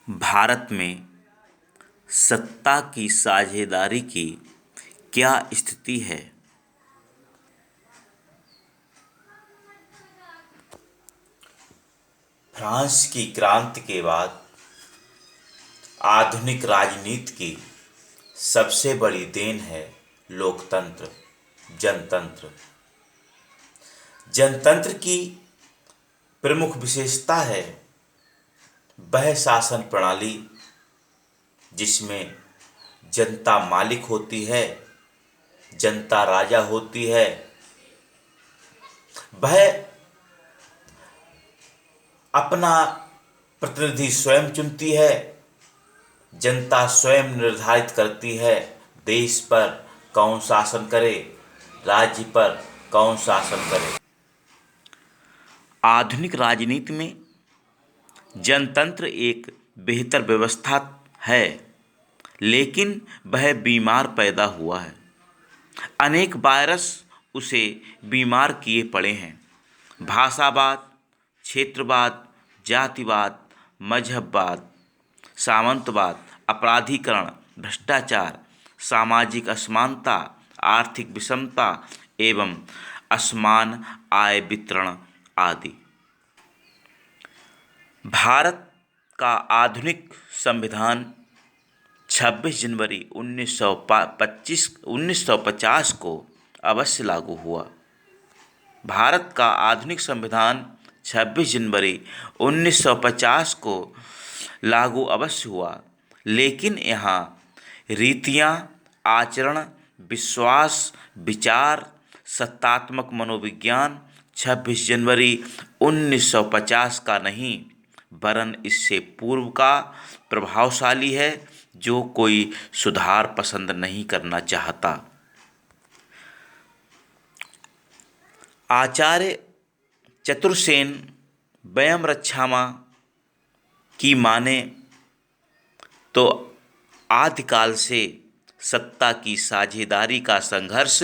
भारत में सत्ता की साझेदारी की क्या स्थिति है? फ्रांस की क्रांति के बाद आधुनिक राजनीति की सबसे बड़ी देन है लोकतंत्र, जनतंत्र। जनतंत्र की प्रमुख विशेषता है वह शासन प्रणाली जिसमें जनता मालिक होती है, जनता राजा होती है। वह अपना प्रतिनिधि स्वयं चुनती है, जनता स्वयं निर्धारित करती है देश पर कौन शासन करे, राज्य पर कौन शासन करे। आधुनिक राजनीति में जनतंत्र एक बेहतर व्यवस्था है, लेकिन वह बीमार पैदा हुआ है। अनेक वायरस उसे बीमार किए पड़े हैं। भाषावाद, क्षेत्रवाद, जातिवाद, मजहबवाद, सामंतवाद, अपराधीकरण, भ्रष्टाचार, सामाजिक असमानता, आर्थिक विषमता एवं असमान आय वितरण आदि। भारत का आधुनिक संविधान 26 जनवरी 1950 को अवश्य लागू हुआ। भारत का आधुनिक संविधान 26 जनवरी 1950 को लागू अवश्य हुआ, लेकिन यहाँ रीतियाँ, आचरण, विश्वास, विचार, सत्तात्मक मनोविज्ञान 26 जनवरी 1950 का नहीं, वरन इससे पूर्व का प्रभावशाली है, जो कोई सुधार पसंद नहीं करना चाहता। आचार्य चतुर्सेन वयम रक्षामा की माने तो आदिकाल से सत्ता की साझेदारी का संघर्ष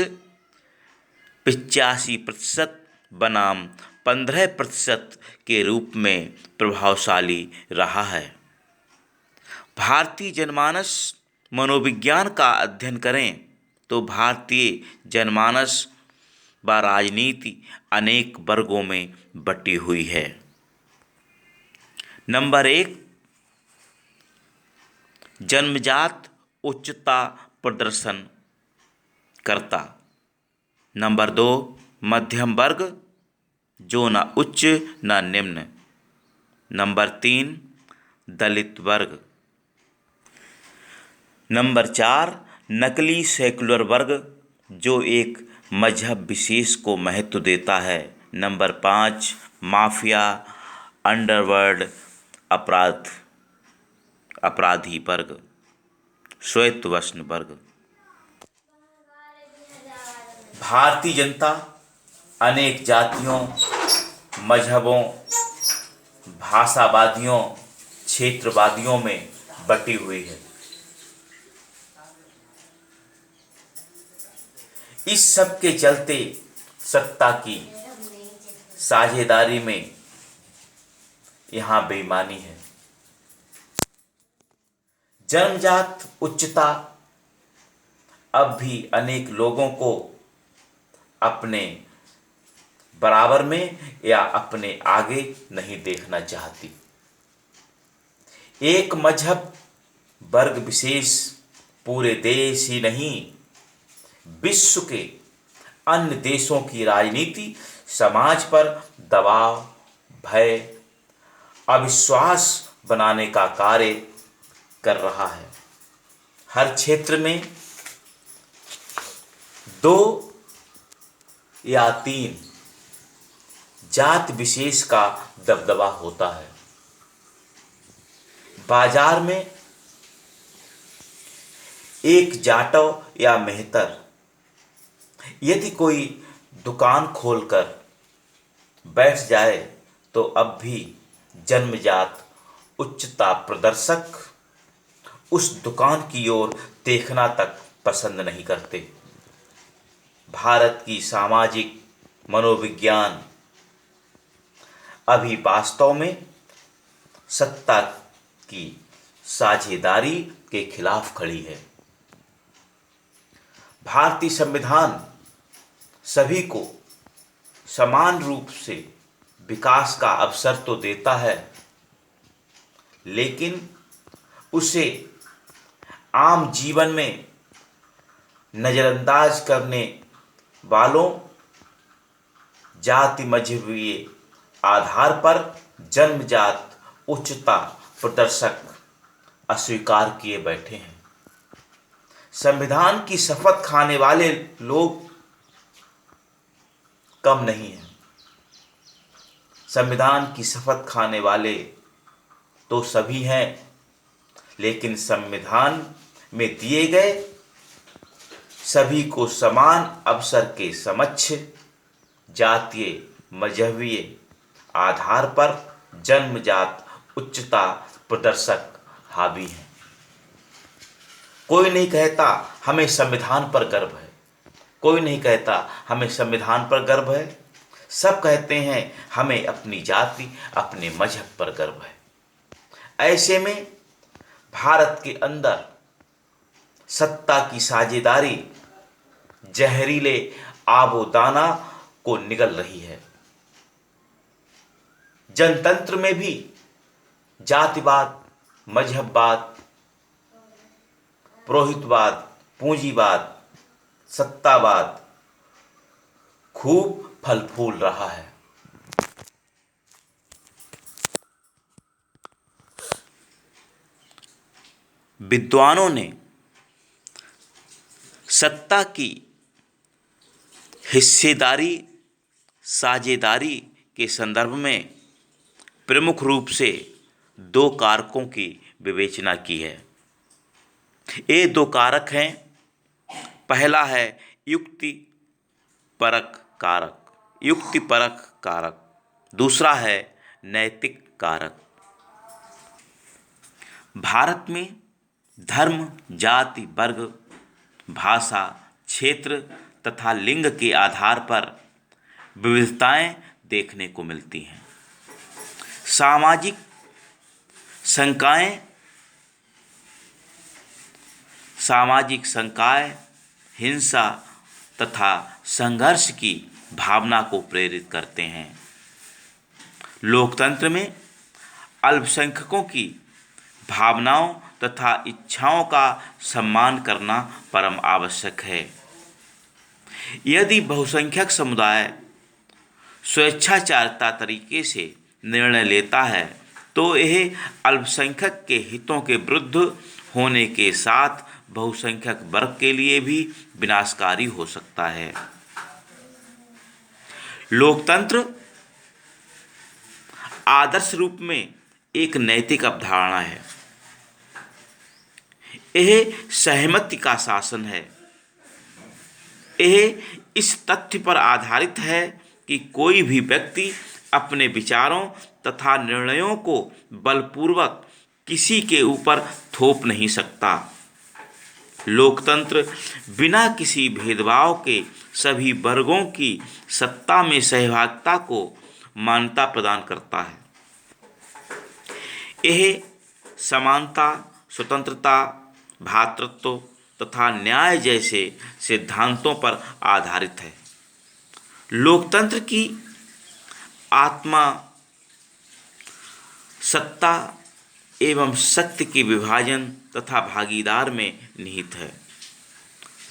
85% बनाम 15% के रूप में प्रभावशाली रहा है। भारतीय जनमानस मनोविज्ञान का अध्ययन करें तो भारतीय जनमानस व राजनीति अनेक वर्गों में बटी हुई है। नंबर 1, जन्मजात उच्चता प्रदर्शन करता। नंबर 2, मध्यम वर्ग जो न उच्च न निम्न। नंबर 3, दलित वर्ग। नंबर 4, नकली सेकुलर वर्ग जो एक मजहब विशेष को महत्व देता है। नंबर 5, माफिया, अंडरवर्ल्ड, अपराधी वर्ग, श्वेतवर्ण वर्ग। भारतीय जनता अनेक जातियों, मजहबों, भाषावादियों, क्षेत्रवादियों में बटी हुई है। इस सब के चलते सत्ता की साझेदारी में यहाँ बेईमानी है। जन्मजात उच्चता अब भी अनेक लोगों को अपने बराबर में या अपने आगे नहीं देखना चाहती। एक मजहब वर्ग विशेष पूरे देश ही नहीं, विश्व के अन्य देशों की राजनीति समाज पर दबाव, भय, अविश्वास बनाने का कार्य कर रहा है। हर क्षेत्र में 2 या 3 जात विशेष का दबदबा होता है। बाजार में एक जाटव या मेहतर यदि कोई दुकान खोलकर बैठ जाए तो अब भी जन्मजात उच्चता प्रदर्शक उस दुकान की ओर देखना तक पसंद नहीं करते। भारत की सामाजिक मनोविज्ञान अभी वास्तव में सत्ता की साझेदारी के खिलाफ खड़ी है। भारतीय संविधान सभी को समान रूप से विकास का अवसर तो देता है, लेकिन उसे आम जीवन में नज़रअंदाज करने वालों, जाति मजहबी आधार पर जन्मजात उच्चता प्रदर्शक अस्वीकार किए बैठे हैं। संविधान की शपथ खाने वाले लोग कम नहीं हैं। संविधान की शपथ खाने वाले तो सभी हैं, लेकिन संविधान में दिए गए सभी को समान अवसर के समक्ष जातीय मजहबी आधार पर जन्मजात उच्चता प्रदर्शक हावी हैं। कोई नहीं कहता हमें संविधान पर गर्व है, कोई नहीं कहता हमें संविधान पर गर्व है। सब कहते हैं हमें अपनी जाति, अपने मजहब पर गर्व है। ऐसे में भारत के अंदर सत्ता की साझेदारी जहरीले आबोदाना को निगल रही है। जनतंत्र में भी जातिवाद, मजहबवाद, पुरोहितवाद, पूंजीवाद, सत्तावाद खूब फल फूल रहा है। विद्वानों ने सत्ता की हिस्सेदारी, साझेदारी के संदर्भ में प्रमुख रूप से दो कारकों की विवेचना की है। ये दो कारक हैं, पहला है युक्तिपरक कारक, दूसरा है नैतिक कारक। भारत में धर्म, जाति, वर्ग, भाषा, क्षेत्र तथा लिंग के आधार पर विविधताएं देखने को मिलती हैं। सामाजिक संकाय हिंसा तथा संघर्ष की भावना को प्रेरित करते हैं। लोकतंत्र में अल्पसंख्यकों की भावनाओं तथा इच्छाओं का सम्मान करना परम आवश्यक है। यदि बहुसंख्यक समुदाय स्वेच्छाचारिता तरीके से निर्णय लेता है तो यह अल्पसंख्यक के हितों के विरुद्ध होने के साथ बहुसंख्यक वर्ग के लिए भी विनाशकारी हो सकता है। लोकतंत्र आदर्श रूप में एक नैतिक अवधारणा है। यह सहमति का शासन है। यह इस तथ्य पर आधारित है कि कोई भी व्यक्ति अपने विचारों तथा निर्णयों को बलपूर्वक किसी के ऊपर थोप नहीं सकता। लोकतंत्र बिना किसी भेदभाव के सभी वर्गों की सत्ता में सहभागिता को मान्यता प्रदान करता है। यह समानता, स्वतंत्रता, भ्रातृत्व तथा न्याय जैसे सिद्धांतों पर आधारित है। लोकतंत्र की आत्मा सत्ता एवं शक्ति के विभाजन तथा भागीदार में निहित है।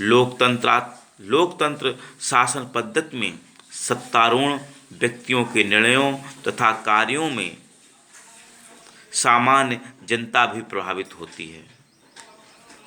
लोकतंत्र शासन पद्धति में सत्तारूढ़ व्यक्तियों के निर्णयों तथा कार्यों में सामान्य जनता भी प्रभावित होती है।